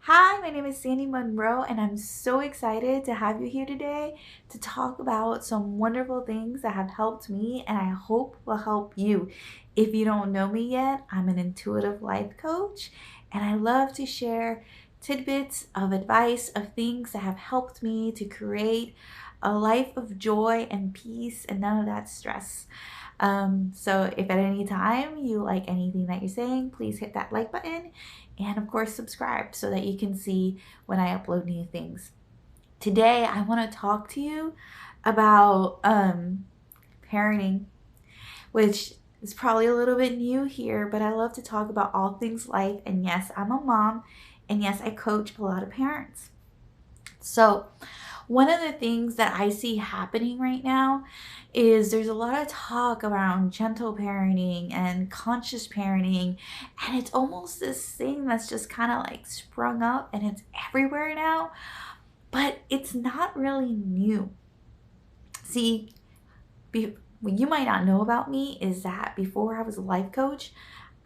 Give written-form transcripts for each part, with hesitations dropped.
Hi, my name is Sandy Monroe, and I'm so excited to have you here today to talk about some wonderful things that have helped me and I hope will help you. If you don't know me yet, I'm an intuitive life coach, and I love to share tidbits of advice of things that have helped me to create a life of joy and peace and none of that stress. So if at any time you like anything that you're saying, please hit that like button and of course subscribe so that you can see when I upload new things. Today I want to talk to you about parenting, which is probably a little bit new here, but I love to talk about all things life. And yes, I'm a mom, and yes, I coach a lot of parents. So one of the things that I see happening right now is there's a lot of talk around gentle parenting and conscious parenting, and it's almost this thing that's just kind of like sprung up and it's everywhere now, but it's not really new. See, what you might not know about me is that before I was a life coach,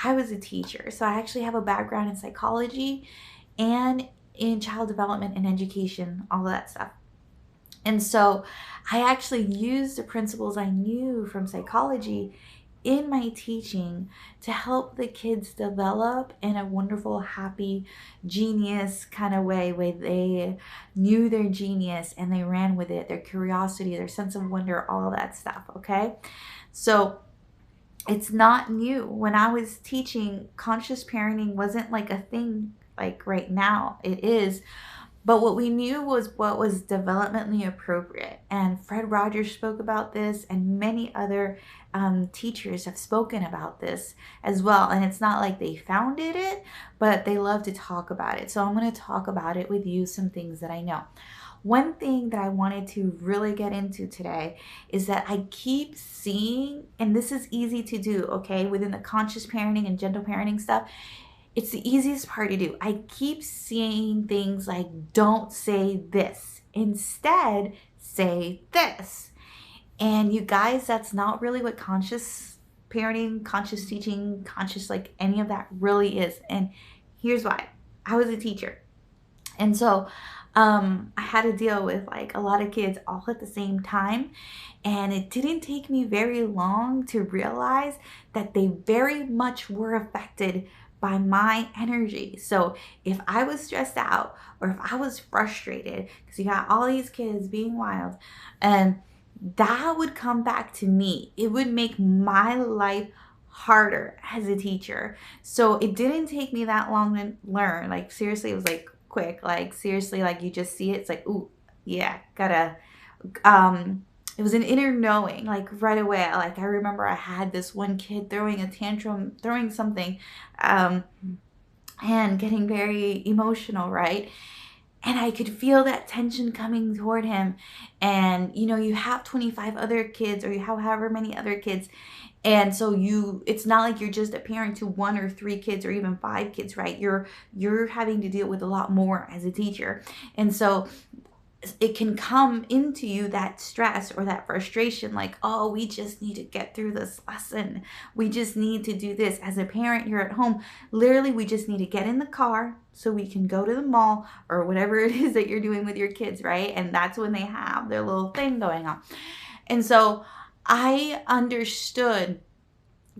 I was a teacher. So I actually have a background in psychology and in child development and education, all of that stuff. And so I actually used the principles I knew from psychology in my teaching to help the kids develop in a wonderful, happy, genius kind of way where they knew their genius and they ran with it, their curiosity, their sense of wonder, all of that stuff. Okay. So it's not new. When I was teaching, conscious parenting wasn't like a thing like right now. It is, but what we knew was what was developmentally appropriate. And Fred Rogers spoke about this, and many other teachers have spoken about this as well. And it's not like they founded it, but they love to talk about it. So I'm going to talk about it with you, some things that I know. One thing that I wanted to really get into today is that I keep seeing, and this is easy to do, okay, within the conscious parenting and gentle parenting stuff, it's the easiest part to do. I keep seeing things like, don't say this. Instead, say this. And you guys, that's not really what conscious parenting, conscious teaching, conscious like any of that really is. And here's why. I was a teacher. And so I had to deal with like a lot of kids all at the same time. And it didn't take me very long to realize that they very much were affected by my energy. So if I was stressed out or if I was frustrated, because you got all these kids being wild, and that would come back to me. It would make my life harder as a teacher. So it didn't take me that long to learn. Like seriously, it was like quick. Like seriously, like you just see it. It's like, ooh, yeah, gotta it was an inner knowing, like right away. Like I remember I had this one kid throwing a tantrum, throwing something, um, and getting very emotional, right? And I could feel that tension coming toward him. And you have 25 other kids, or you have however many other kids. And so it's not like you're just a parent to one or three kids or even five kids, right? You're having to deal with a lot more as a teacher. And so it can come into you, that stress or that frustration, like, oh, we just need to get through this lesson, we just need to do this. As a parent, you're at home, literally we just need to get in the car so we can go to the mall or whatever it is that you're doing with your kids, right? And that's when they have their little thing going on. And so I understood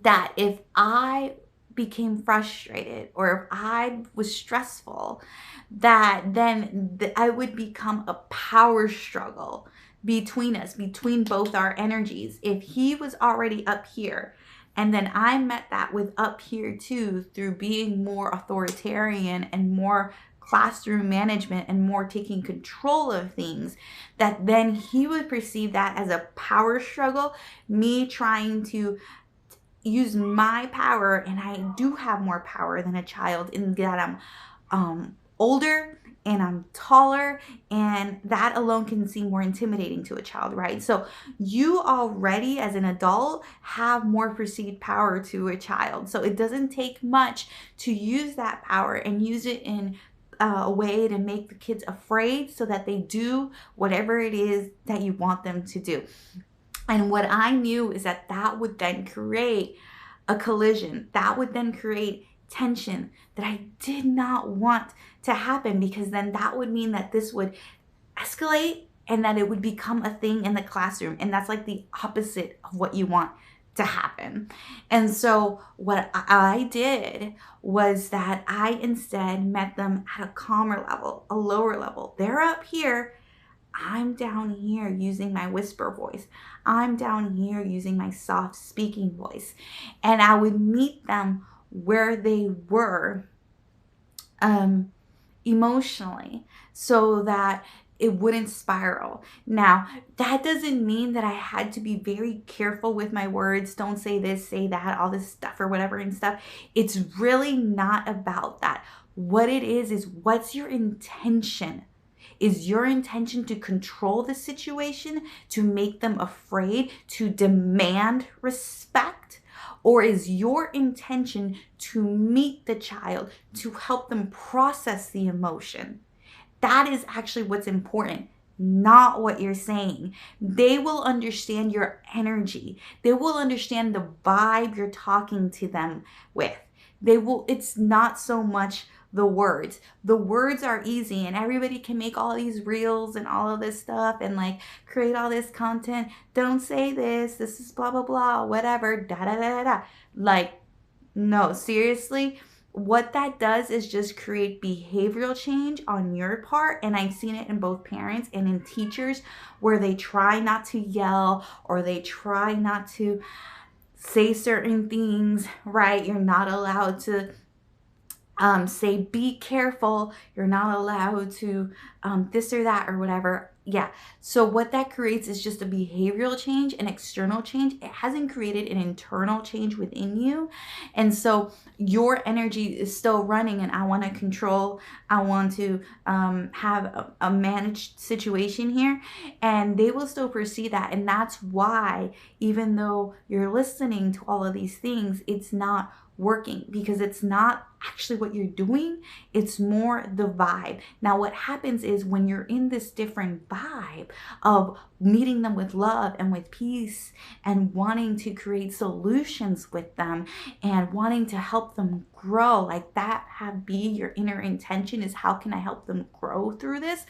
that if I became frustrated or if I was stressful, that then I would become a power struggle between us, between both our energies. If he was already up here, and then I met that with up here too, through being more authoritarian and more classroom management and more taking control of things, that then he would perceive that as a power struggle, me trying to use my power. And I do have more power than a child in that I'm older and I'm taller, and that alone can seem more intimidating to a child, right? So you already as an adult have more perceived power to a child. So it doesn't take much to use that power and use it in a way to make the kids afraid so that they do whatever it is that you want them to do. And what I knew is that that would then create a collision. That would then create tension that I did not want to happen, because then that would mean that this would escalate and that it would become a thing in the classroom. And that's like the opposite of what you want to happen. And so what I did was that I instead met them at a calmer level, a lower level. They're up here. I'm down here using my whisper voice. I'm down here using my soft speaking voice. And I would meet them where they were emotionally, so that it wouldn't spiral. Now, that doesn't mean that I had to be very careful with my words. Don't say this, say that, all this stuff or whatever and stuff. It's really not about that. What it is what's your intention? Is your intention to control the situation, to make them afraid, to demand respect? Or is your intention to meet the child, to help them process the emotion? That is actually what's important, not what you're saying. They will understand your energy. They will understand the vibe you're talking to them with. It's not so much the words. The words are easy, and everybody can make all these reels and all of this stuff and like create all this content. Don't say this. This is blah, blah, blah, whatever, da, da, da, da, da. Like, no, seriously. What that does is just create behavioral change on your part. And I've seen it in both parents and in teachers, where they try not to yell or they try not to say certain things, right? You're not allowed to say, be careful. You're not allowed to this or that or whatever. Yeah. So what that creates is just a behavioral change, an external change. It hasn't created an internal change within you. And so your energy is still running, and I want to control. I want to have a managed situation here, and they will still perceive that. And that's why, even though you're listening to all of these things, it's not working, because it's not actually what you're doing. It's more the vibe. Now, what happens is when you're in this different vibe of meeting them with love and with peace and wanting to create solutions with them and wanting to help them grow, like that be your inner intention, is how can I help them grow through this?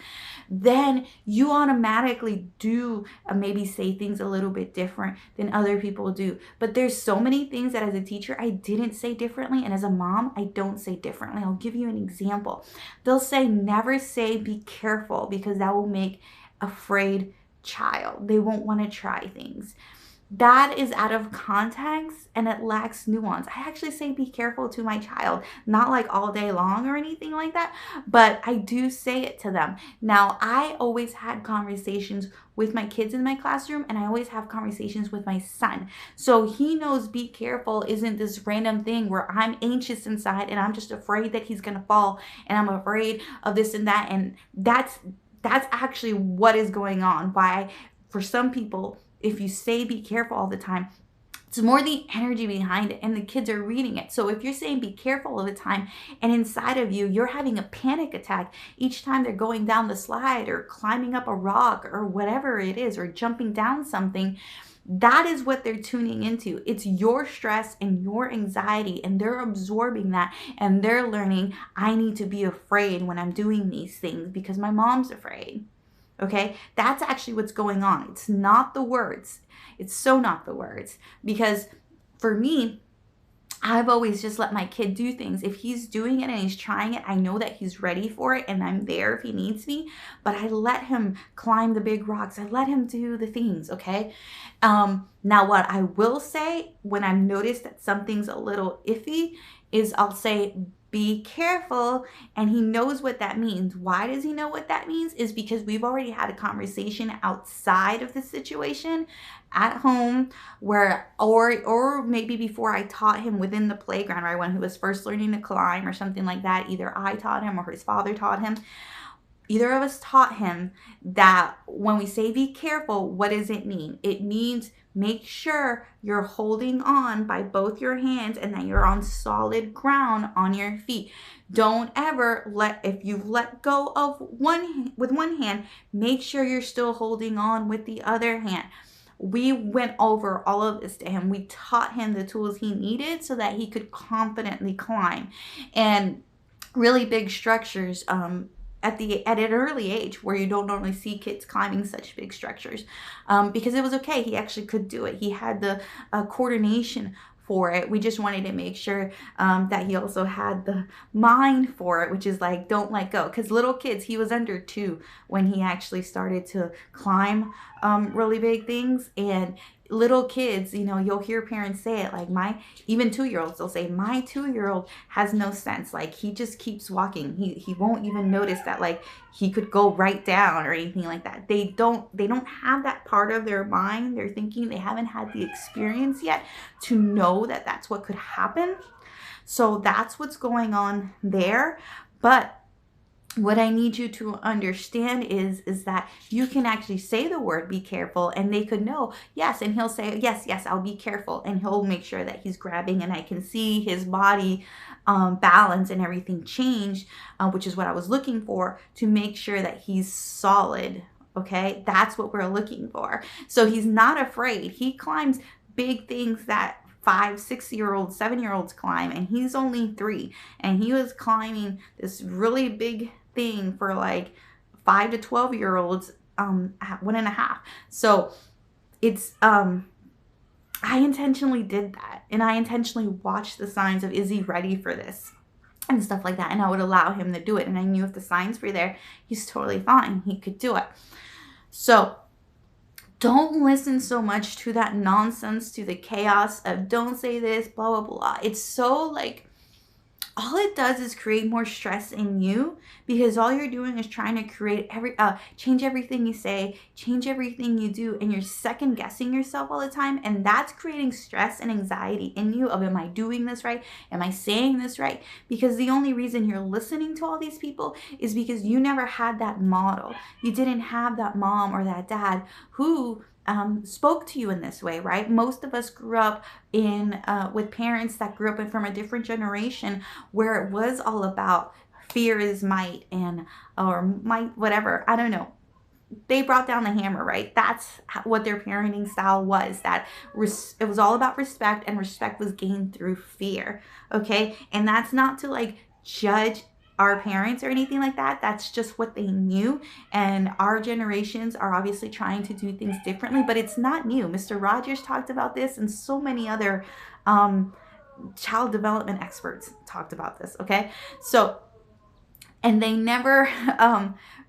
Then you automatically do maybe say things a little bit different than other people do. But there's so many things that as a teacher I didn't say differently, and as a mom I don't say differently. I'll give you an example. They'll say, never say be careful, because that will make afraid child. They won't want to try things. That is out of context and it lacks nuance. I actually say be careful to my child, not like all day long or anything like that, but I do say it to them. Now, I always had conversations with my kids in my classroom, and I always have conversations with my son. So he knows be careful isn't this random thing where I'm anxious inside and I'm just afraid that he's gonna fall and I'm afraid of this and that. And that's actually what is going on. Why, for some people, if you say be careful all the time, it's more the energy behind it, and the kids are reading it. So if you're saying be careful all the time, and inside of you, you're having a panic attack each time they're going down the slide or climbing up a rock or whatever it is, or jumping down something, that is what they're tuning into. It's your stress and your anxiety, and they're absorbing that, and they're learning, I need to be afraid when I'm doing these things because my mom's afraid. Okay, that's actually what's going on. It's not the words. It's so not the words. Because for me, I've always just let my kid do things. If he's doing it and he's trying it, I know that he's ready for it and I'm there if he needs me. But I let him climb the big rocks. I let him do the things, okay? Now, what I will say when I've noticed that something's a little iffy is I'll say, be careful, and he knows what that means. Why does he know what that means? Is because we've already had a conversation outside of the situation at home, where or maybe before I taught him within the playground, right, when he was first learning to climb or something like that. Either I taught him or his father taught him. Either of us taught him that when we say be careful, what does it mean? It means make sure you're holding on by both your hands and that you're on solid ground on your feet. Don't ever if you've let go of with one hand, make sure you're still holding on with the other hand. we went over all of this to him. We taught him the tools he needed so that he could confidently climb. And really big structures, at an early age, where you don't normally see kids climbing such big structures, because it was okay. He actually could do it. He had the coordination for it. We just wanted to make sure that he also had the mind for it, which is like, don't let go. Because little kids, he was under 2 when he actually started to climb really big things. And little kids, you know, you'll hear parents say it, like even 2-year-olds, they'll say, my 2-year-old has no sense. Like, he just keeps walking. He won't even notice that, like, he could go right down or anything like that. They don't have that part of their mind. They're thinking, they haven't had the experience yet to know that that's what could happen. So that's what's going on there. But what I need you to understand is that you can actually say the word be careful, and they could know, yes, and he'll say, yes, I'll be careful, and he'll make sure that he's grabbing, and I can see his body balance and everything change, which is what I was looking for, to make sure that he's solid. Okay, that's what we're looking for. So he's not afraid. He climbs big things that 5, 6-year-olds, 7-year-olds climb, and he's only 3, and he was climbing this really big thing for like 5 to 12-year-olds at 1.5. So it's I intentionally did that, and I intentionally watched the signs of, is he ready for this and stuff like that, and I would allow him to do it. And I knew if the signs were there, he's totally fine, he could do it. So don't listen so much to that nonsense, to the chaos of don't say this, blah, blah, blah. It's so like, all it does is create more stress in you, because all you're doing is trying to create change everything you say, change everything you do, and you're second guessing yourself all the time. And that's creating stress and anxiety in you of, am I doing this right? Am I saying this right? Because the only reason you're listening to all these people is because you never had that model. You didn't have that mom or that dad who spoke to you in this way, right? Most of us grew up in with parents that grew up from a different generation, where it was all about fear is might, and or might, whatever, I don't know. They brought down the hammer, right? That's what their parenting style was. That it was all about respect, and respect was gained through fear. Okay, and that's not to like judge our parents or anything like that. That's just what they knew. And our generations are obviously trying to do things differently, but it's not new. Mr. Rogers talked about this, and so many other child development experts talked about this. Okay, so, and they never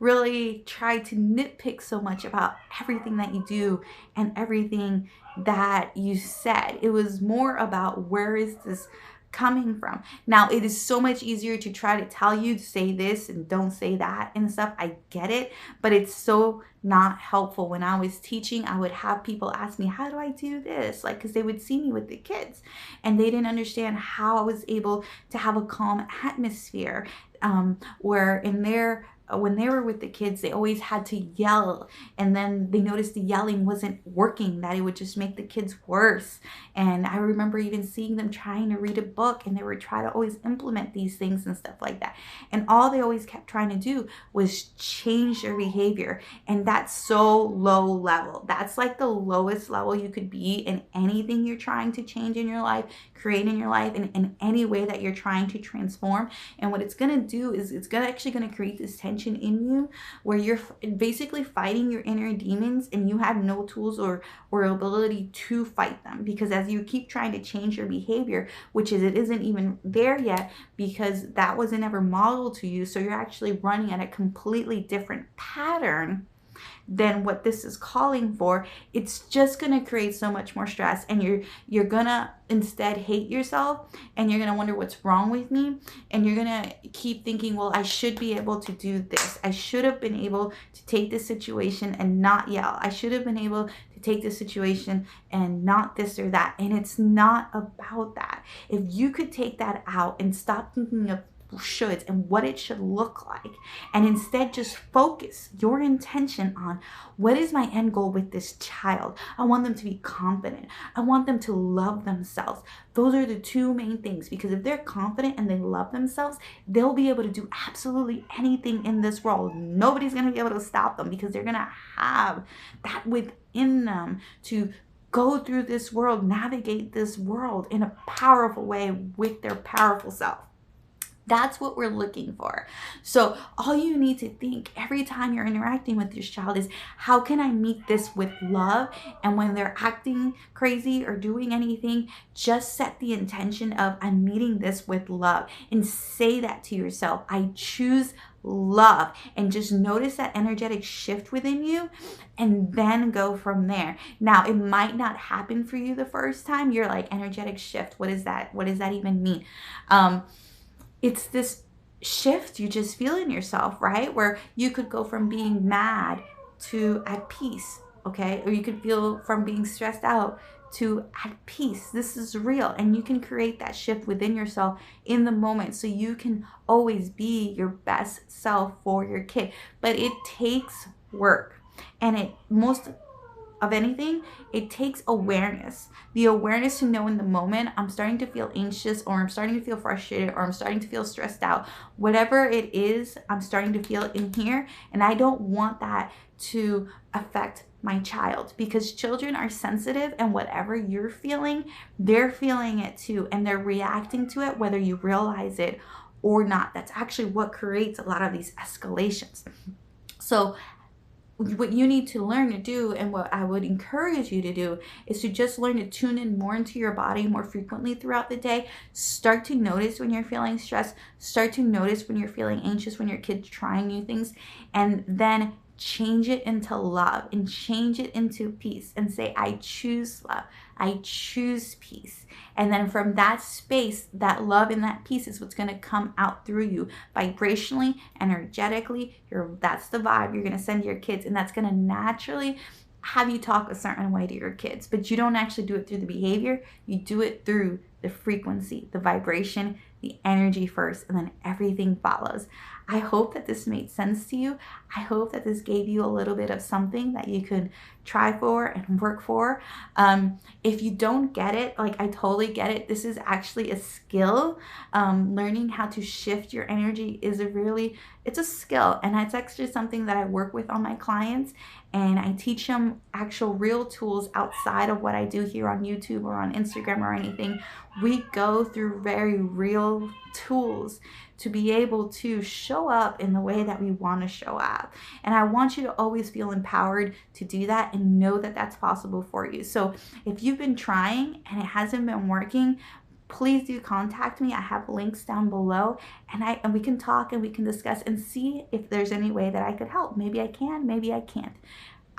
really tried to nitpick so much about everything that you do and everything that you said. It was more about, where is this coming from? Now, it is so much easier to try to tell you to say this and don't say that and stuff. I get it, but it's so not helpful. When I was teaching, I would have people ask me, how do I do this? Like, because they would see me with the kids, and they didn't understand how I was able to have a calm atmosphere, where when they were with the kids, they always had to yell, and then they noticed the yelling wasn't working, that it would just make the kids worse. And I remember even seeing them trying to read a book, and they would try to always implement these things and stuff like that. And all they always kept trying to do was change their behavior. And that's so low level. That's like the lowest level you could be in anything you're trying to change in your life, create in your life, and in any way that you're trying to transform. And what it's going to do is it's actually going to create this tension in you, where you're basically fighting your inner demons, and you have no tools or ability to fight them, because as you keep trying to change your behavior, which is, it isn't even there yet, because that wasn't ever modeled to you, so you're actually running at a completely different pattern than what this is calling for. It's just going to create so much more stress, and you're gonna instead hate yourself, and you're gonna wonder, what's wrong with me? And you're gonna keep thinking, well, I should be able to do this. I should have been able to take this situation and not yell. I should have been able to take this situation and not this or that. And it's not about that. If you could take that out and stop thinking of shoulds and what it should look like. And instead just focus your intention on, what is my end goal with this child? I want them to be confident. I want them to love themselves. Those are the two main things, because if they're confident and they love themselves, they'll be able to do absolutely anything in this world. Nobody's going to be able to stop them, because they're going to have that within them to go through this world, navigate this world in a powerful way with their powerful self. That's what we're looking for. So all you need to think every time you're interacting with your child is, how can I meet this with love? And when they're acting crazy or doing anything, just set the intention of, I'm meeting this with love, and say that to yourself. I choose love, and just notice that energetic shift within you, and then go from there. Now, it might not happen for you the first time. You're like, energetic shift, what is that? What does that even mean? It's this shift you just feel in yourself, right? Where you could go from being mad to at peace, okay? Or you could feel from being stressed out to at peace. This is real, and you can create that shift within yourself in the moment, so you can always be your best self for your kid. But it takes work, and it most of anything, it takes awareness. The awareness to know in the moment, I'm starting to feel anxious, or I'm starting to feel frustrated, or I'm starting to feel stressed out. Whatever it is, I'm starting to feel it in here, and I don't want that to affect my child, because children are sensitive, and whatever you're feeling, they're feeling it too, and they're reacting to it whether you realize it or not. That's actually what creates a lot of these escalations. So what you need to learn to do, and what I would encourage you to do, is to just learn to tune in more into your body more frequently throughout the day. Start to notice when you're feeling stressed. Start to notice when you're feeling anxious, when your kid's trying new things, and then change it into love, and change it into peace, and say, I choose love. I choose peace. And then from that space, that love and that peace is what's going to come out through you vibrationally, energetically. That's the vibe you're going to send to your kids, and that's going to naturally have you talk a certain way to your kids. But you don't actually do it through the behavior. You do it through the frequency, the vibration, the energy first, and then everything follows. I hope that this made sense to you. I hope that this gave you a little bit of something that you could try for and work for. If you don't get it, like, I totally get it. This is actually a skill. Learning how to shift your energy is it's a skill, and it's actually something that I work with on my clients, and I teach them actual real tools outside of what I do here on YouTube or on Instagram or anything. We go through very real tools to be able to show up in the way that we want to show up. And I want you to always feel empowered to do that, and know that that's possible for you. So if you've been trying and it hasn't been working, please do contact me. I have links down below, and we can talk, and we can discuss and see if there's any way that I could help. Maybe I can, maybe I can't.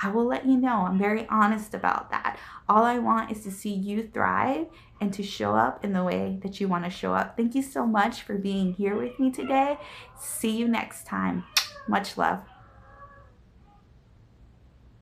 I will let you know. I'm very honest about that. All I want is to see you thrive and to show up in the way that you want to show up. Thank you so much for being here with me today. See you next time. Much love.